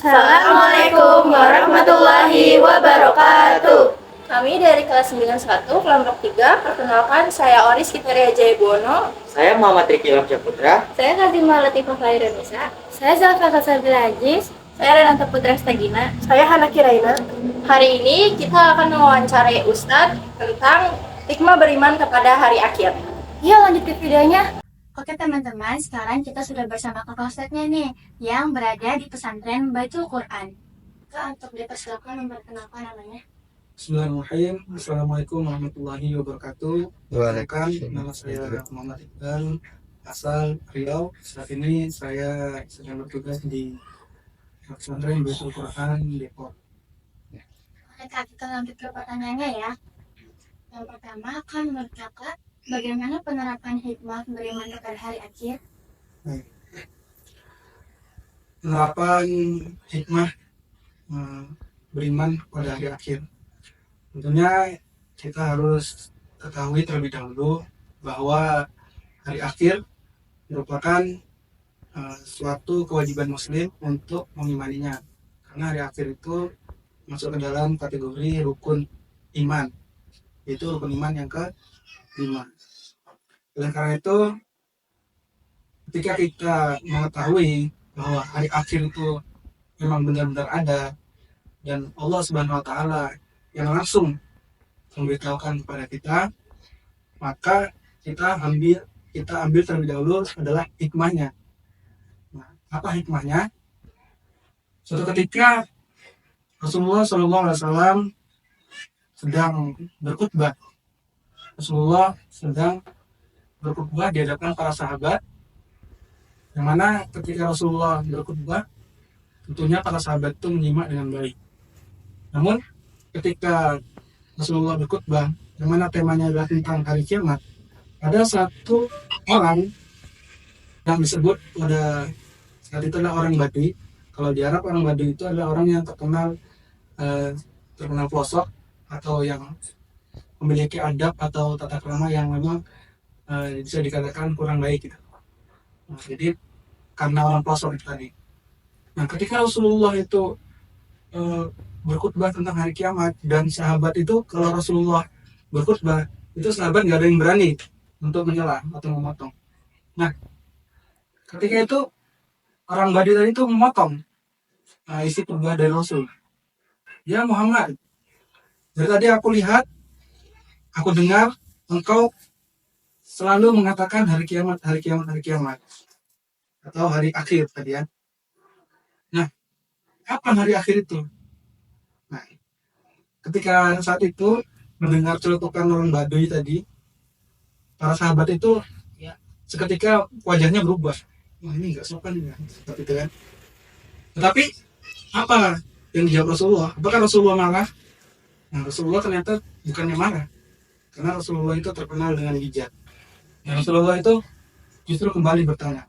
Assalamualaikum warahmatullahi wabarakatuh. Kami dari kelas 91, kelompok 3, perkenalkan saya Oris Kitaria Jaybono. Saya Muhammad Riki Putra. Saya Kazimah Latifah Khairunnisa. Saya Zalfa Kasabila Aziz. Saya Renata Putra Stagina. Saya Hana Kiraina. Hari ini kita akan mewawancarai Ustadz tentang hikmah beriman kepada hari akhir. Yuk lanjut ke videonya. Oke teman-teman, sekarang kita sudah bersama kakak Ustadznya nih, yang berada di pesantren Baitul Quran. Kak, untuk dipersilakan memperkenalkan namanya. Bismillahirrahmanirrahim. Assalamualaikum warahmatullahi wabarakatuh. Waalaikumsalam. Nama saya Muhammad Iqbal, asal Riau. Saat ini saya sedang bertugas di pesantren Baitul Quran Depok. Oke Kak, kita lanjut ke pertanyaannya ya. Yang pertama, kan menurut kakak, bagaimana penerapan hikmah beriman kepada hari akhir? Penerapan hikmah beriman pada hari akhir. Tentunya kita harus ketahui terlebih dahulu bahwa hari akhir merupakan suatu kewajiban muslim untuk mengimaninya. Karena hari akhir itu masuk ke dalam kategori rukun iman, yaitu rukun iman yang ke-5. Oleh karena itu, ketika kita mengetahui bahwa hari akhir itu memang benar-benar ada dan Allah Subhanahu wa Ta'ala yang langsung memberitahukan kepada kita, maka kita ambil terlebih dahulu adalah hikmahnya. Nah, apa hikmahnya? Suatu ketika Rasulullah SAW sedang berkhutbah. Rasulullah sedang berkhutbah di hadapan para sahabat, yang mana ketika Rasulullah berkhutbah, tentunya para sahabat itu menyimak dengan baik. Namun ketika Rasulullah berkhutbah, yang mana temanya adalah tentang hari kiamat, ada satu orang yang disebut pada saat itu adalah orang Badui. Kalau di Arab, orang Badui itu adalah orang yang terkenal pelosok atau yang memiliki adab atau tata krama yang memang bisa dikatakan kurang baik gitu. Nah, jadi karena orang pelosok itu tadi. Nah, ketika Rasulullah itu berkhutbah tentang hari kiamat, dan sahabat itu kalau Rasulullah berkhutbah itu sahabat nggak ada yang berani untuk menyela atau memotong. Nah, ketika itu orang Badui tadi itu memotong isi khutbah dari Rasul. Ya Muhammad, dari tadi aku lihat, aku dengar engkau selalu mengatakan hari kiamat, hari kiamat, hari kiamat, atau hari akhir tadi ya. Nah, kapan hari akhir itu? Nah, ketika saat itu mendengar celutukan orang Badui tadi, para sahabat itu seketika wajahnya berubah. Wah, ini nggak sopan ya, seperti itu kan. Tetapi apa yang dijawab Rasulullah? Apakah Rasulullah marah? Nah, Rasulullah ternyata bukannya marah, karena Rasulullah itu terkenal dengan bijak. Dan Rasulullah itu justru kembali bertanya,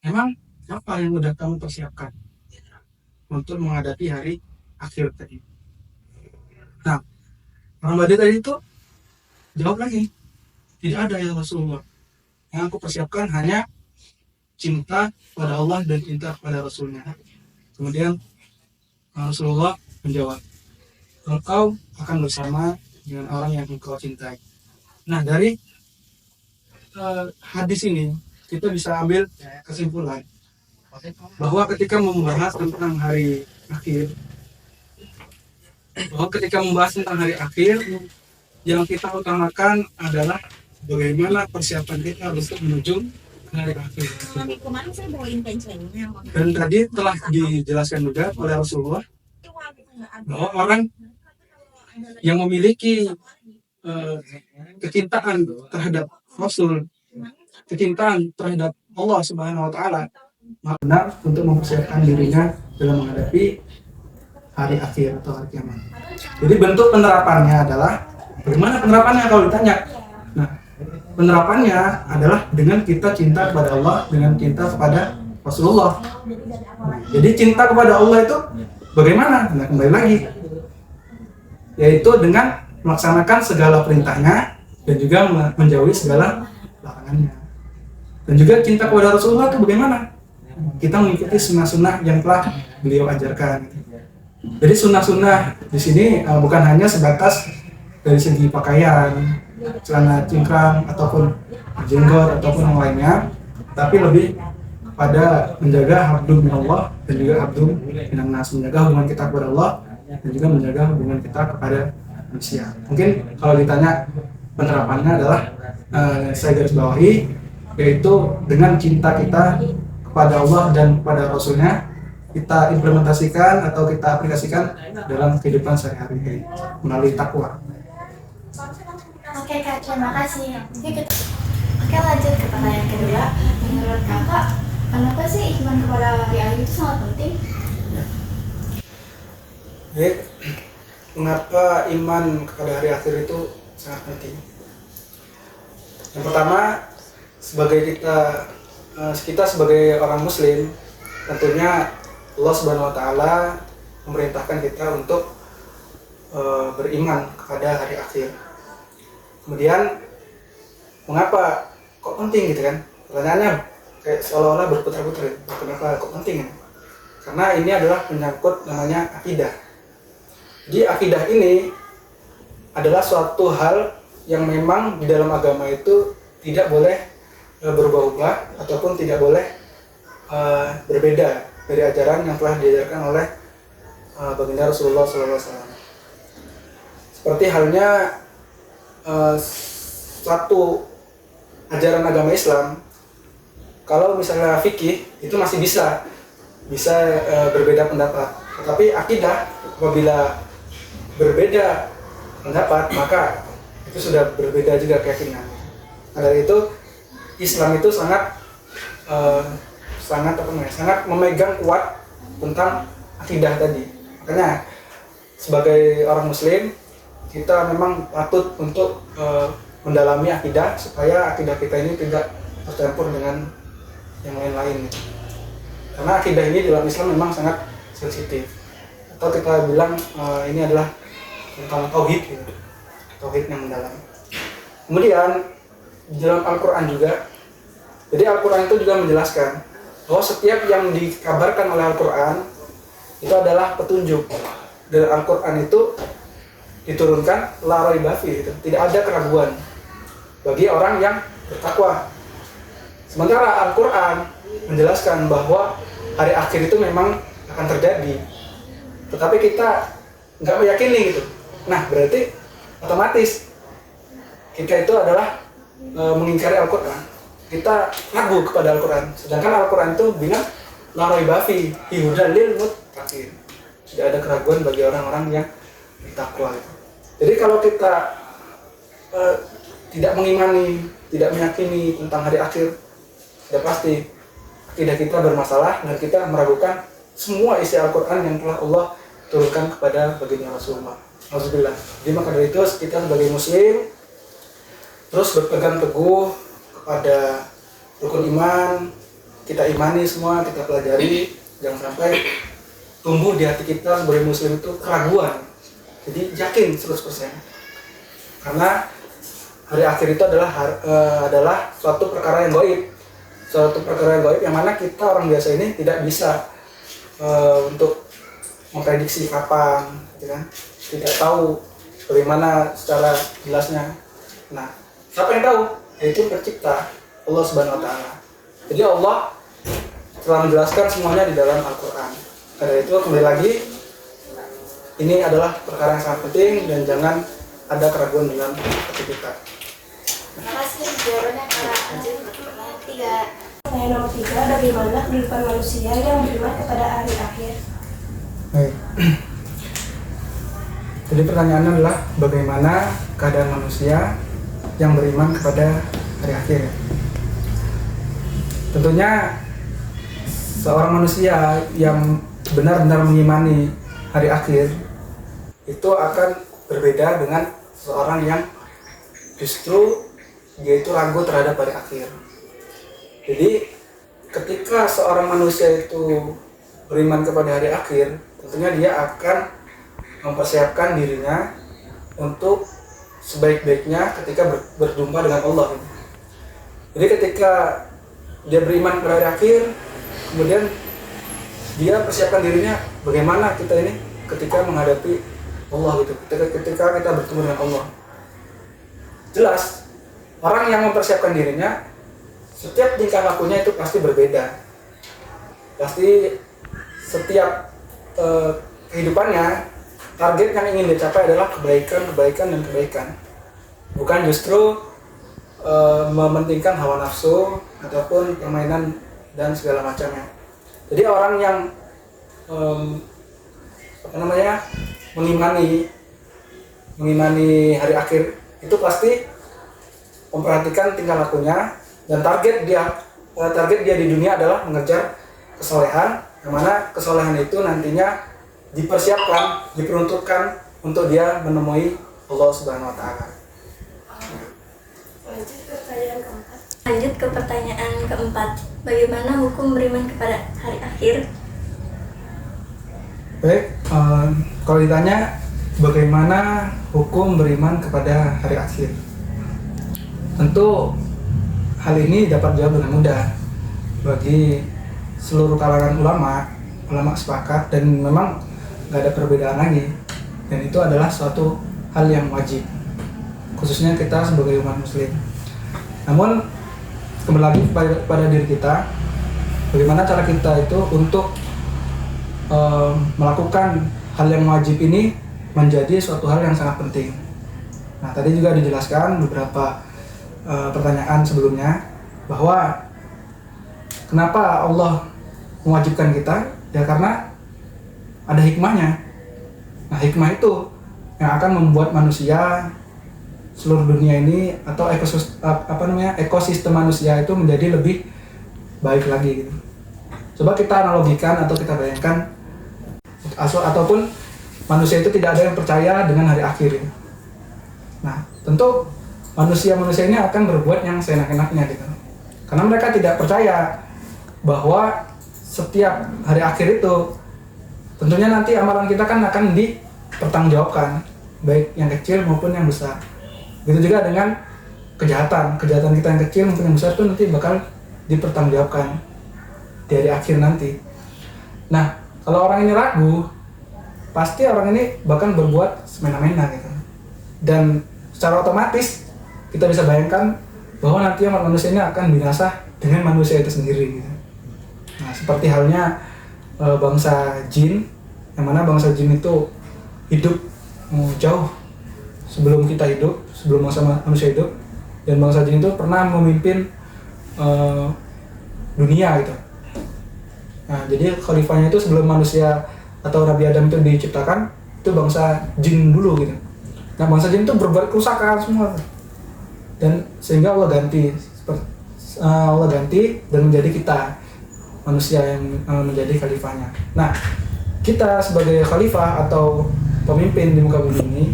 emang apa yang udah kamu persiapkan untuk menghadapi hari akhir tadi? Nah, orang Badui tadi itu jawab lagi, tidak ada ya Rasulullah. Yang aku persiapkan hanya cinta pada Allah dan cinta pada Rasulnya. Kemudian Rasulullah menjawab, engkau akan bersama dengan orang yang engkau cintai. Nah, dari hadis ini kita bisa ambil kesimpulan bahwa ketika membahas tentang hari akhir, yang kita utamakan adalah bagaimana persiapan kita untuk menuju hari akhir. Dan tadi telah dijelaskan juga oleh Rasulullah bahwa orang yang memiliki kecintaan terhadap Rasul, kecintaan terhadap Allah Subhanahu wa Ta'ala, benar untuk mempersiapkan dirinya dalam menghadapi hari akhir atau hari kiamat. Jadi bentuk penerapannya adalah, bagaimana penerapannya kalau ditanya? Nah, penerapannya adalah dengan kita cinta kepada Allah, dengan cinta kepada Rasulullah. Jadi cinta kepada Allah itu bagaimana? Nah, kembali lagi, yaitu dengan melaksanakan segala perintahnya dan juga menjauhi segala larangannya. Dan juga cinta kepada Rasulullah itu bagaimana? kita mengikuti sunnah-sunnah yang telah beliau ajarkan. Jadi sunnah-sunnah di sini bukan hanya sebatas dari segi pakaian, celana cingkrang ataupun jenggot ataupun yang lainnya, tapi lebih pada menjaga hablum minallah dan juga hablum minan nas, menjaga hubungan kita kepada Allah dan juga menjaga hubungan kita kepada manusia. Mungkin kalau ditanya penerapannya adalah saya garis bawahi, yaitu dengan cinta kita kepada Allah dan kepada Rasulnya, kita implementasikan atau kita aplikasikan dalam kehidupan sehari-hari melalui takwa. Oke Kak, terima kasih. Oke, lanjut ke pertanyaan kedua. Menurut Kakak, kenapa sih iman kepada hari akhir itu sangat penting? Baik, mengapa iman kepada hari akhir itu sangat penting? Yang pertama, sebagai kita sebagai orang Muslim, tentunya Allah Subhanahu Wa Taala memerintahkan kita untuk beriman kepada hari akhir. Kemudian, mengapa kok penting gitu kan? Pertanyaannya kayak seolah-olah berputar-putar. Kenapa kok penting? Karena ini adalah menyangkut namanya akidah. Jadi akidah ini adalah suatu hal yang memang di dalam agama itu tidak boleh berubah-ubah ataupun tidak boleh berbeda dari ajaran yang telah diajarkan oleh baginda Rasulullah SAW. Seperti halnya satu ajaran agama Islam, kalau misalnya fikih itu masih bisa berbeda pendapat, tetapi akidah apabila berbeda pendapat maka itu sudah berbeda juga keyakinan. Nah, dari itu Islam itu sangat memegang kuat tentang akidah tadi. Makanya sebagai orang Muslim kita memang patut untuk mendalami akidah supaya akidah kita ini tidak tercampur dengan yang lain-lain. Karena akidah ini dalam Islam memang sangat sensitif. Atau kita bilang ini adalah tentang tauhid, gitu. Tauhid yang mendalam. Kemudian di dalam Al-Quran juga, jadi Al-Quran itu juga menjelaskan bahwa setiap yang dikabarkan oleh Al-Quran itu adalah petunjuk. Dan Al-Quran itu diturunkan la raiba fi, gitu. Tidak ada keraguan bagi orang yang bertakwa. Sementara Al-Quran menjelaskan bahwa hari akhir itu memang akan terjadi, tetapi kita nggak meyakini gitu. Nah, berarti otomatis kita itu adalah mengingkari Al-Quran. Kita ragu kepada Al-Quran. Sedangkan Al-Quran itu bilang la raiba fi hudan lil muttaqin. Tidak ada keraguan bagi orang-orang yang bertakwa. Jadi kalau kita tidak mengimani, tidak meyakini tentang hari akhir, sudah pasti akidah kita bermasalah dan kita meragukan semua isi Al-Quran yang telah Allah turunkan kepada baginda Rasulullah. Alhamdulillah. Jadi maka dari itu kita sebagai Muslim terus berpegang teguh kepada rukun iman, kita imani semua, kita pelajari, jangan sampai tumbuh di hati kita sebagai Muslim itu keraguan. Jadi yakin 100%. Karena hari akhir itu adalah suatu perkara yang gaib. Suatu perkara yang gaib yang mana kita orang biasa ini tidak bisa untuk memprediksi kapan, gitu kan? Tidak tahu bagaimana secara jelasnya. Nah, siapa yang tahu? Yaitu pencipta, Allah Subhanahu Wa Taala. Jadi Allah telah menjelaskan semuanya di dalam Al-Quran. Karena itu kembali lagi, ini adalah perkara yang sangat penting dan jangan ada keraguan dengan hati kita. Terima kasih jawabannya Kak. Lanjut ke pertanyaan 3. Pertanyaan nomor 3, bagaimana kehidupan manusia yang beriman kepada hari akhir? Baik. Jadi pertanyaannya adalah bagaimana keadaan manusia yang beriman kepada hari akhir. Tentunya seorang manusia yang benar-benar mengimani hari akhir itu akan berbeda dengan seorang yang justru dia itu ragu terhadap hari akhir. Jadi ketika seorang manusia itu beriman kepada hari akhir, tentunya dia akan mempersiapkan dirinya untuk sebaik-baiknya ketika berjumpa dengan Allah. Jadi ketika dia beriman kepada hari akhir, kemudian dia persiapkan dirinya bagaimana kita ini ketika menghadapi Allah gitu, ketika kita bertemu dengan Allah. Jelas orang yang mempersiapkan dirinya, setiap tingkah lakunya itu pasti berbeda. Pasti setiap kehidupannya, target yang ingin dicapai adalah kebaikan dan kebaikan. Bukan justru mementingkan hawa nafsu ataupun permainan dan segala macamnya. Jadi orang yang mengimani hari akhir itu pasti memperhatikan tingkah lakunya, dan target dia di dunia adalah mengejar kesolehan, yang mana kesolehan itu nantinya dipersiapkan, diperuntukkan untuk dia menemui Allah Subhanahu wa taala. Lanjut ke pertanyaan keempat. Bagaimana hukum beriman kepada hari akhir? Baik, kalau ditanya bagaimana hukum beriman kepada hari akhir, tentu hal ini dapat jawab dengan mudah bagi seluruh kalangan ulama sepakat, dan memang nggak ada perbedaan lagi, dan itu adalah suatu hal yang wajib, khususnya kita sebagai umat muslim. Namun kembali lagi pada diri kita, bagaimana cara kita itu untuk melakukan hal yang wajib ini menjadi suatu hal yang sangat penting. Nah, tadi juga dijelaskan beberapa pertanyaan sebelumnya bahwa kenapa Allah mewajibkan kita, ya karena ada hikmahnya. Nah, hikmah itu yang akan membuat manusia, seluruh dunia ini atau ekosistem manusia itu menjadi lebih baik lagi gitu. Coba kita analogikan atau kita bayangkan ataupun manusia itu tidak ada yang percaya dengan hari akhir ya. Nah, tentu manusia-manusia ini akan berbuat yang seenak-enaknya gitu. Karena mereka tidak percaya bahwa setiap hari akhir itu tentunya nanti amalan kita kan akan dipertanggungjawabkan, baik yang kecil maupun yang besar. Begitu juga dengan kejahatan kita yang kecil maupun yang besar itu nanti bakal dipertanggungjawabkan di hari akhir nanti. Nah, kalau orang ini ragu, pasti orang ini bahkan berbuat semena-mena gitu. Dan secara otomatis kita bisa bayangkan bahwa nanti umat manusia ini akan binasa dengan manusia itu sendiri gitu. Nah, seperti halnya bangsa jin, yang mana bangsa jin itu hidup jauh sebelum kita hidup, sebelum masa manusia hidup, dan bangsa jin itu pernah memimpin dunia gitu. Nah, jadi khalifahnya itu sebelum manusia atau Nabi Adam itu diciptakan, itu bangsa jin dulu gitu. Nah, bangsa jin itu berbuat kerusakan semua, dan sehingga Allah ganti dan menjadi kita manusia yang menjadi khalifahnya. Nah, kita sebagai khalifah atau pemimpin di muka bumi ini,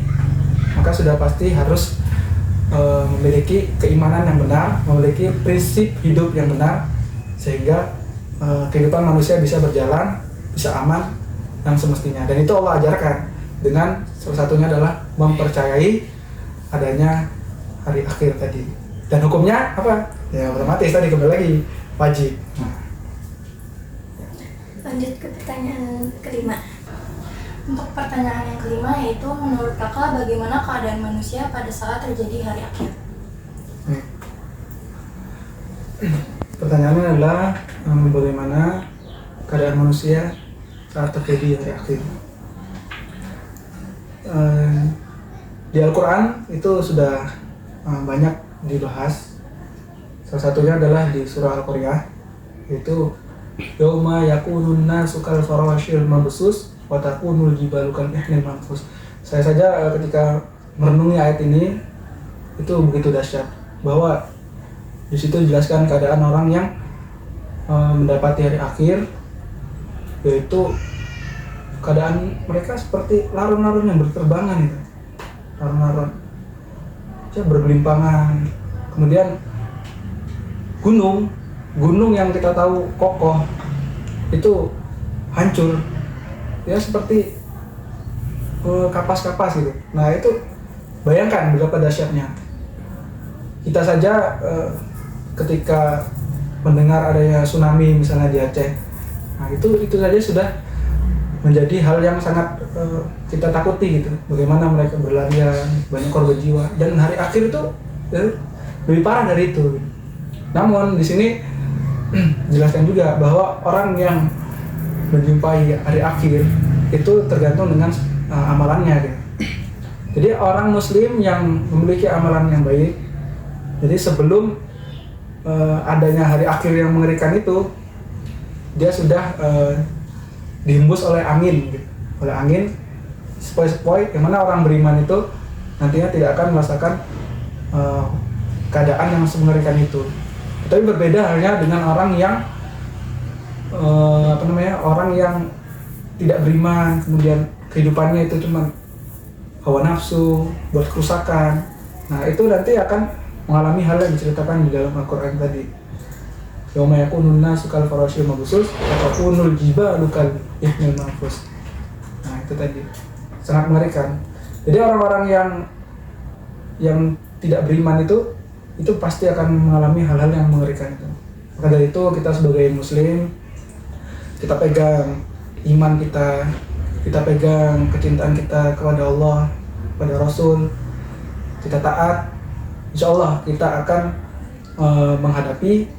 maka sudah pasti harus memiliki keimanan yang benar, memiliki prinsip hidup yang benar, sehingga kehidupan manusia bisa berjalan, bisa aman yang semestinya. Dan itu Allah ajarkan dengan salah satunya adalah mempercayai adanya hari akhir tadi. Dan hukumnya apa? Ya otomatis tadi kembali lagi wajib. Lanjut ke pertanyaan kelima. Untuk pertanyaan yang kelima, yaitu menurut kakak bagaimana keadaan manusia pada saat terjadi hari akhir? Pertanyaannya adalah bagaimana keadaan manusia saat terjadi hari akhir. Di Al-Quran itu sudah banyak dibahas. Salah satunya adalah di surah Al-Qaryah, yaitu yauma yakunun nasu kal farashil mabsus wa takunul jibalu kal ihnil manfus. Saya saja ketika merenungi ayat ini itu begitu dahsyat, bahwa di situ dijelaskan keadaan orang yang mendapati hari akhir, yaitu keadaan mereka seperti larun-larun yang berterbangan itu, larun-larun bergelimpangan. Kemudian gunung yang kita tahu kokoh itu hancur, ya seperti kapas-kapas gitu. Nah, itu bayangkan betapa dahsyatnya. Kita saja ketika mendengar adanya tsunami misalnya di Aceh. Nah itu saja sudah menjadi hal yang sangat kita takuti gitu. Bagaimana mereka berlarian, banyak korban jiwa, dan hari akhir itu lebih parah dari itu. Namun di sini jelaskan juga bahwa orang yang menjumpai hari akhir itu tergantung dengan amalannya gitu. Jadi orang muslim yang memiliki amalan yang baik, jadi sebelum adanya hari akhir yang mengerikan itu, dia sudah dihembus oleh angin gitu. Oleh angin sepoi-sepoi, yang mana orang beriman itu nantinya tidak akan merasakan keadaan yang mengerikan itu. Tapi berbeda halnya dengan orang yang orang yang tidak beriman, kemudian kehidupannya itu cuma hawa nafsu, buat kerusakan. Nah itu nanti akan mengalami hal yang diceritakan di dalam Al-Quran tadi. Yauma yakunun nasu kal farasyil mabsus wa takunul jibalu kal ihnil manfus. Nah itu tadi sangat mengerikan. Jadi orang-orang yang tidak beriman itu pasti akan mengalami hal-hal yang mengerikan itu. Maka dari itu kita sebagai muslim, kita pegang iman kita pegang kecintaan kita kepada Allah, kepada Rasul, kita taat, insya Allah kita akan menghadapi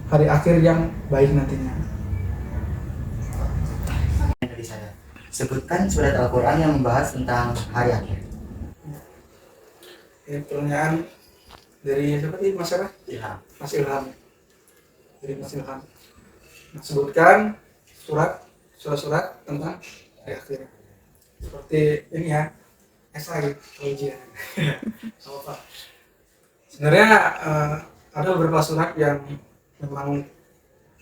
hari akhir yang baik nantinya. Dari saya, sebutkan surat Al-Quran yang membahas tentang hari akhir. Ini pertanyaan dari siapa tadi, Mas Sarah? Ilham. Mas Ilham. Dari Mas Ilham. Nah, sebutkan surat-surat tentang hari akhir. Seperti ini ya, esai ujian. Apa? Sebenarnya ada beberapa surat yang memang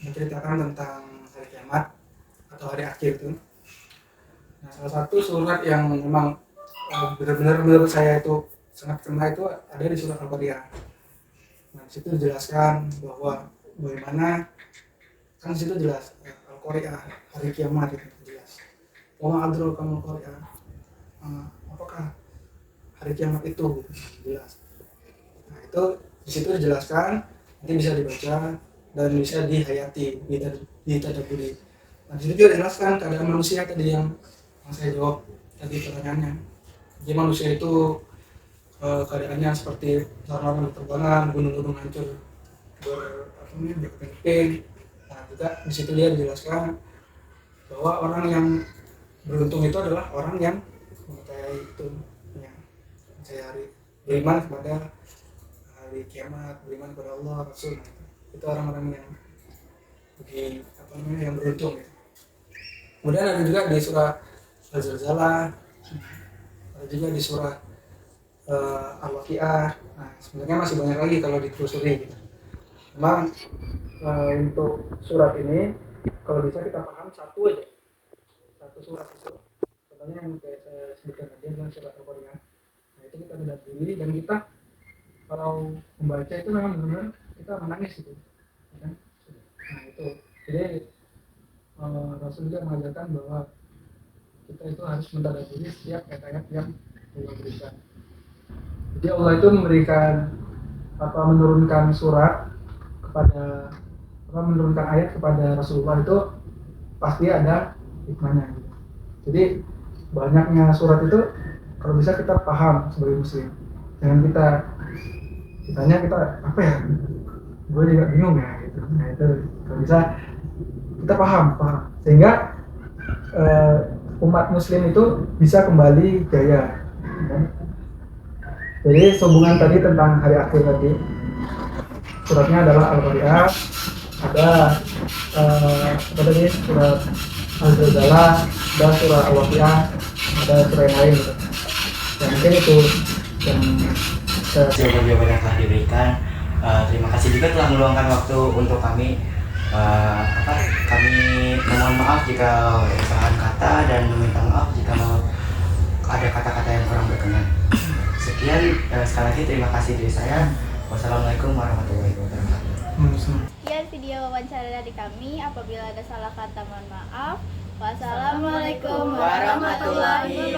menceritakan tentang hari kiamat atau hari akhir itu. Nah, salah satu surat yang memang benar-benar menurut saya itu sangat kena itu ada di surat Al-Qari'ah. Nah, di situ dijelaskan bahwa bagaimana, kan di situ jelas Al-Qari'ah, hari kiamat itu jelas. Wa ma adraka mal Qari'ah. Apakah hari kiamat itu jelas. Nah, itu di situ dijelaskan, nanti bisa dibaca dan bisa dihayati, ditadaburi. Nah, di situ juga dijelaskan keadaan manusia tadi yang saya jawab tadi pertanyaannya. Jadi manusia itu keadaannya seperti sarana penerbangan, gunung-gunung hancur berkeping. Nah, juga di situ dia dijelaskan bahwa orang yang beruntung itu adalah orang yang mempercayai itu, yang percaya hari, beriman kepada hari kiamat, beriman kepada Allah, Rasul. Itu orang-orang yang yang beruntung ya. Kemudian ada juga di surah Al-Zalzalah, ada juga di surah Al-Waqi'ah. Nah, sebenarnya masih banyak lagi kalau ditelusuri gitu. Memang untuk surat ini kalau bisa kita paham satu surat itu. Contohnya yang saya sebutkan tadi adalah surat Al-Qari'ah. Nah, itu kita belajar dan kita kalau membaca itu memang benar-benar kita menangis gitu. Kan? Nah, itu. Jadi Rasul juga mengajarkan bahwa kita itu harus mentadabburi setiap ayat-ayat yang Allah berikan. Jadi Allah itu menurunkan surat kepada menurunkan ayat kepada Rasulullah itu pasti ada hikmahnya. Jadi banyaknya surat itu kalau bisa kita paham sebagai muslim. Jangan kitanya apa ya? Gue juga bingung ya gitu. Nah itu kalau bisa kita paham sehingga umat muslim itu bisa kembali jaya. Jadi sehubungan tadi tentang hari akhir tadi, suratnya adalah Al-Qari'ah, ada surat Al-Zalzalah, ada surah Al-Waqi'ah, ada surah yang lain gitu. Dan mungkin itu yang jawaban yang telah diberikan. Terima kasih juga telah meluangkan waktu untuk kami. Kami mohon maaf jika kesalahan kata dan meminta maaf jika ada kata-kata yang kurang berkenan. Sekian, sekali lagi terima kasih dari saya. Wassalamualaikum warahmatullahi wabarakatuh. Sekian video wawancara dari kami. Apabila ada salah kata mohon maaf. Wassalamualaikum warahmatullahi wabarakatuh.